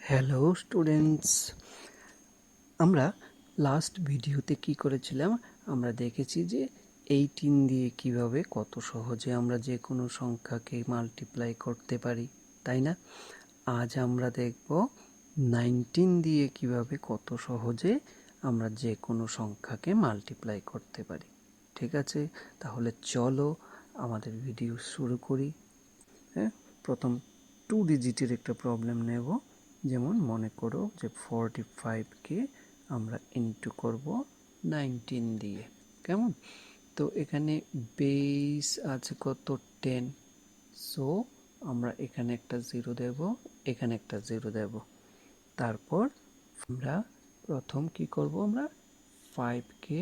Hello students, আমরা last ভিডিওতে কি করেছিলাম? আমরা দেখেছি যে 18 দিয়ে কিভাবে কত সহজে আমরা যে কোনো সংখ্যাকে মাল্টিপ্লাই করতে পারি, তাই না? আজ আমরা দেখব 19 দিয়ে কিভাবে কত সহজে আমরা যে কোনো সংখ্যাকে মাল্টিপ্লাই করতে পারি। ঠিক আছে, তাহলে চলো আমাদের ভিডিও শুরু করি। হ্যাঁ, প্রথম 2 ডিজিটের একটা প্রবলেম নেব। যেমন মনে করো যে 45কে আমরা ইনটু করব 19 দিয়ে। কেমন? তো এখানে বেস আছে কত? 10। সো আমরা এখানে একটা 0 দেব, এখানে একটা 0 দেব। তারপর আমরা প্রথম কি করব? আমরা 5কে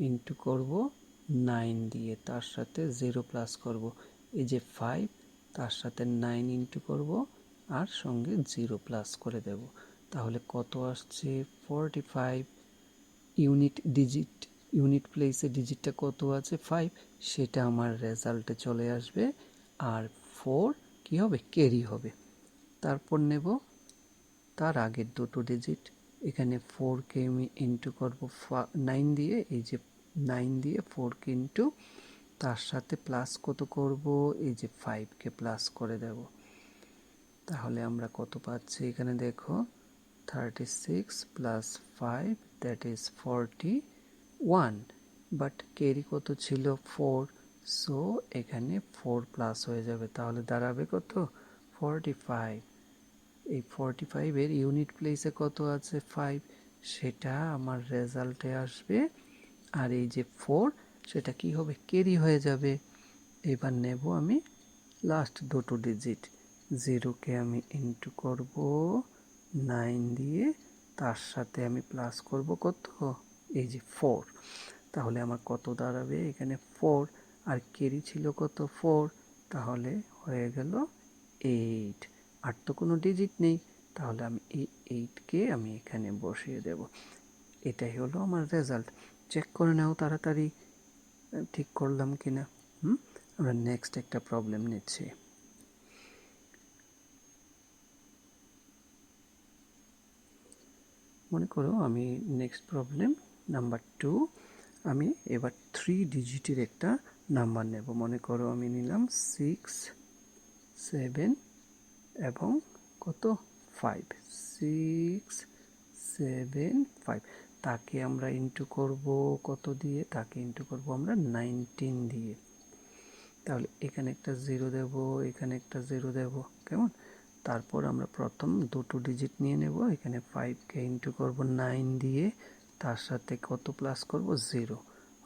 ইনটু করব 9 দিয়ে, তার সাথে 0 প্লাস করব। এই যে 5, তার সাথে 9 ইনটু করব আর সঙ্গে 0 প্লাস করে দেব। তাহলে কত আসছে? 45। ইউনিট প্লেসে ডিজিটটা কত আছে? 5। সেটা আমার রেজাল্টে চলে আসবে। আর 4 কি হবে? ক্যারি হবে। তারপর নেব তার আগের দুটো ডিজিট। এখানে 4কে আমি ইনটু করব 9 দিয়ে। এই যে 9 দিয়ে 4কে ইনটু, তার সাথে প্লাস কত করব? এই যে 5কে প্লাস করে দেব। তাহলে আমরা কত পাচ্ছি? এখানে দেখো 36 plus 5 that is 41, but carry কত ছিল? 4। সো এখানে 4 প্লাস হয়ে যাবে, তাহলে দাঁড়াবে কত? 45। এই 45-এর ইউনিট প্লেসে কত আছে? 5। সেটা আমার রেজাল্টে আসবে। আর এই যে 4, সেটা কি হবে? ক্যারি হয়ে যাবে। এবার নেব আমি লাস্ট দুটো ডিজিট। 0কে আমি ইনটু করব 9 দিয়ে, তার সাথে আমি প্লাস করব কত? এই যে 4। তাহলে আমার কত দাঁড়াবে? এখানে 4, আর ক্যারি ছিল কত? 4। তাহলে হয়ে গেল 8। আর তো কোনো ডিজিট নেই, তাহলে আমি এই 8কে আমি এখানে বসিয়ে দেব। এটাই হলো আমার রেজাল্ট। চেক করে নাও তাড়াতাড়ি ঠিক করলাম কিনা। আমরা নেক্সট একটা প্রবলেম নিচ্ছি। মনে করো আমি নেক্সট প্রবলেম নাম্বার 2, আমি এবার 3 ডিজিটের একটা নাম্বার নেব। মনে করো আমি নিলাম 6, 7 এবং কত? 5। 6, 7, 5। তাকে আমরা ইনটু করব কত দিয়ে? তাকে ইনটু করব আমরা 19 দিয়ে। তাহলে এখানে একটা 0 দেব, এখানে একটা 0 দেব। কেমন? তারপর আমরা প্রথম দুটো ডিজিট নিয়ে নেব। এখানে 5কে ইনটু করব 9 দিয়ে, তার সাথে কত প্লাস করব? 0।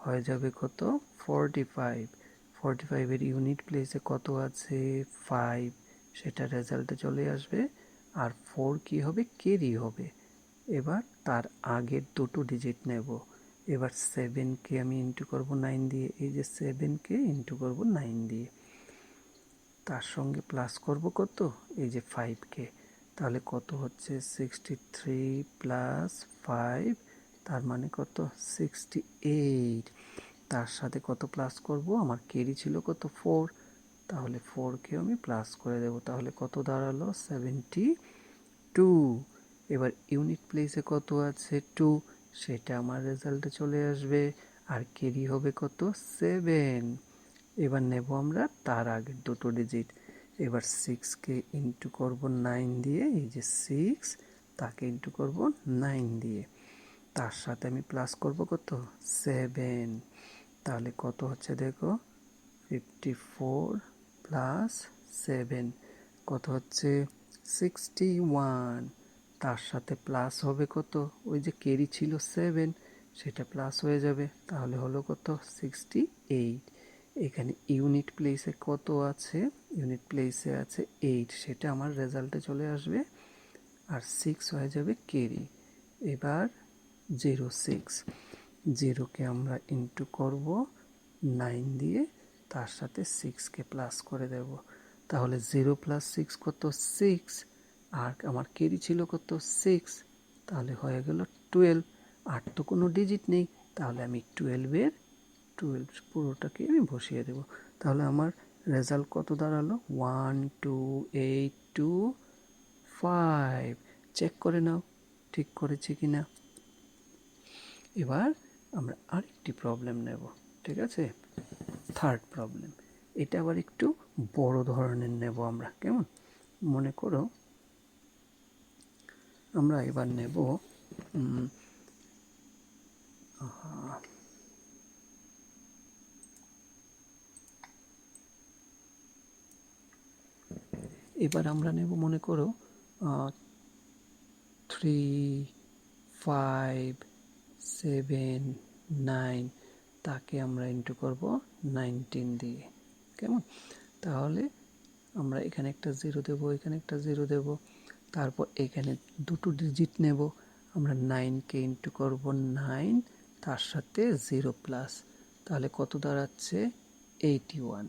হয়ে যাবে কত? 45। 45-এর ইউনিট প্লেসে কত আছে? 5। সেটা রেজাল্টে চলে আসবে। আর 4 কি হবে? ক্যারি হবে। এবার তার আগের দুটো ডিজিট নেব। এবার 7কে আমি ইনটু করব 9 দিয়ে। এই যে 7কে ইনটু করব 9 দিয়ে, তার সঙ্গে প্লাস করব কত? এই যে 5কে। তাহলে কত হচ্ছে? 63 প্লাস 5, তার মানে কত? 68। তার সাথে কত প্লাস করব? আমার ক্যারি ছিল কত? 4। তাহলে 4কে আমি প্লাস করে দেব। তাহলে কত দাঁড়ালো? 72। এবার ইউনিট প্লেসে কত আছে? 2। সেটা আমার রেজাল্টে চলে আসবে। আর ক্যারি হবে কত? 7। এবার নেব আমরা তার আগের দুটো ডিজিট। এবার 6কে ইনটু করব 9 দিয়ে। এই যে 6, তাকে ইনটু করব 9 দিয়ে, তার সাথে আমি প্লাস করব কত? 7। তাহলে কত হচ্ছে দেখো? 54 প্লাস 7 কত হচ্ছে? 61। তার সাথে প্লাস হবে কত? ওই যে ক্যারি ছিল 7, সেটা প্লাস হয়ে যাবে। তাহলে হলো কত? 68। এখানে ইউনিট প্লেসে কত আছে? ইউনিট প্লেসে আছে 8, সেটা আমার রেজাল্টে চলে আসবে। আর 6 হয়ে যাবে ক্যারি। এবার 06, 0কে আমরা ইনটু করব 9 দিয়ে, তার সাথে 6কে প্লাস করে দেব। তাহলে 0 প্লাস 6 কত? 6। আর আমার ক্যারি ছিল কত? 6। তাহলে হয়ে গেল 12। আর তো কোনো ডিজিট নেই, তাহলে আমি 12 পুরোটাকে আমি বসিয়ে দেব। তাহলে আমার রেজাল্ট কত দাঁড়ালো? 1 2 8 2 5। চেক করে নাও ঠিক করেছি কি না। এবার আমরা আরেকটি প্রবলেম নেব, ঠিক আছে, থার্ড প্রবলেম। এটা আবার একটু বড় ধরনের নেব আমরা, কেমন? মনে করো আমরা এবার নেব এবার আমরা নেব, মনে করো 3, 5, 7, 9, তাকে আমরা ইন্টু করব 19 দিয়ে, কেমন? তাহলে আমরা এখানে একটা 0 দেব, এখানে একটা 0 দেব, তারপর এখানে দুটো ডিজিট নেব আমরা, 9কে ইন্টু করব 9, তার সাথে 0 প্লাস, তাহলে কত দাঁড়াচ্ছে 81।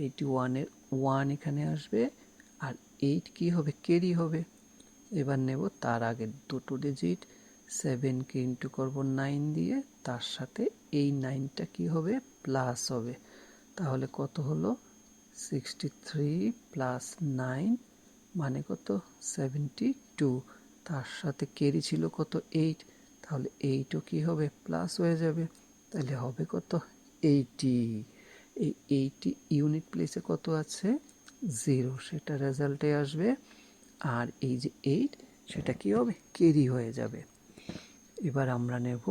81-এর 1 এখানে আসবে, আর 8 কি হবে, ক্যারি হবে। এবার নেব তার আগে দুটো ডিজিট, 7কে ইন্টু করব 9 দিয়ে, তার সাথে এই 9টা কি হবে, প্লাস হবে। তাহলে কত হলো 63 প্লাস 9 মানে কত 72, তার সাথে ক্যারি ছিল কত 8, তাহলে 8ও কি হবে, প্লাস হয়ে যাবে, তাহলে হবে কত 80। এই 80 ইউনিট প্লেসে কত আছে 0, সেটা রেজাল্টে আসবে। আর এই যে 8 সেটা কি হবে, ক্যারি হয়ে যাবে। এবার আমরা নেব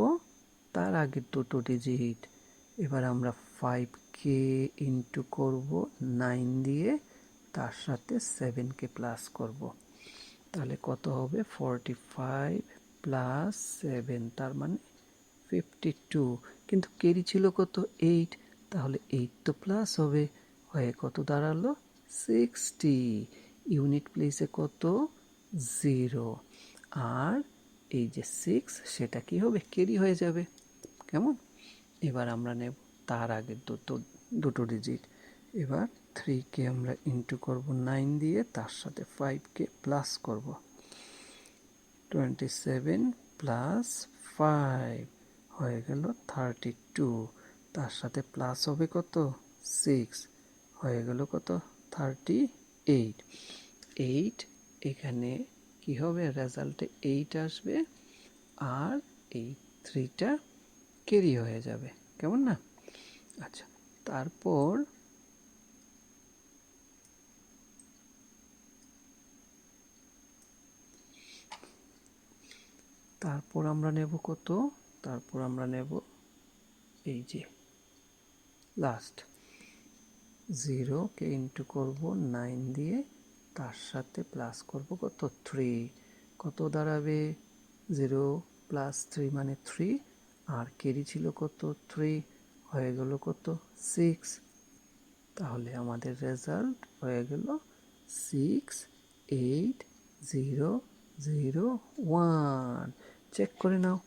তার আগের দুটো ডিজিট, এবার আমরা 5কে ইন্টু করব 9 দিয়ে, তার সাথে 7কে প্লাস করব, তাহলে কত হবে 45 প্লাস 7, তার মানে 52, কিন্তু ক্যারি ছিল কত 8, তাহলে 8 তো প্লাস হবে, হয়ে কত দাঁড়ালো 60, ইউনিট প্লেসে কত 0, আর এই যে 6 সেটা কি হবে, ক্যারি হয়ে যাবে, কেমন? এবার আমরা নেব তার আগের দুটো ডিজিট, এবার 3কে আমরা ইন্টু করব 9 দিয়ে, তার সাথে 5কে প্লাস করব, 27 প্লাস 5 হয়ে গেল 32, তার সাথে প্লাস হবে কত 6, হয়ে গেল কত 38। 8 এখানে কি হবে, রেজাল্টে 8 আসবে, আর এই 3টা ক্যারি হয়ে যাবে, কেমন না? আচ্ছা, তারপর আমরা নেব কত, তারপর আমরা নেব এই যে লাস্ট 0কে ইন্টু করব 9 দিয়ে, তার সাথে প্লাস করব কত 3, কত দাঁড়াবে 0 প্লাস 3 মানে 3, আর ক্যারি ছিল কত 3, হয়ে গেল কত 6, তাহলে আমাদের রেজাল্ট হয়ে গেল 68001। চেক করে নাও।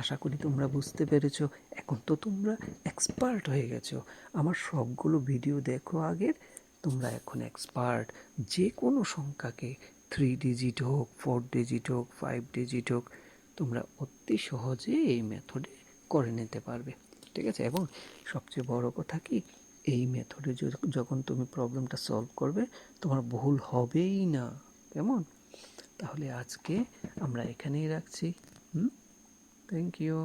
আশা করি তোমরা বুঝতে পেরেছো, এখন তো তোমরা এক্সপার্ট হয়ে গেছো। আমার সবগুলো ভিডিও দেখো আগের, তোমরা এখন এক্সপার্ট। যে কোনো সংখ্যাকে 3 ডিজিট হোক, 4 ডিজিট হোক, 5 ডিজিট হোক, তোমরা অতি সহজে এই মেথডে করে নিতে পারবে, ঠিক আছে? এবং সবচেয়ে বড় কথা কি, এই মেথডে যখন তুমি প্রবলেমটা সলভ করবে, তোমার ভুল হবেই না, কেমন? তাহলে আজকে আমরা এখানেই রাখছি। Thank you.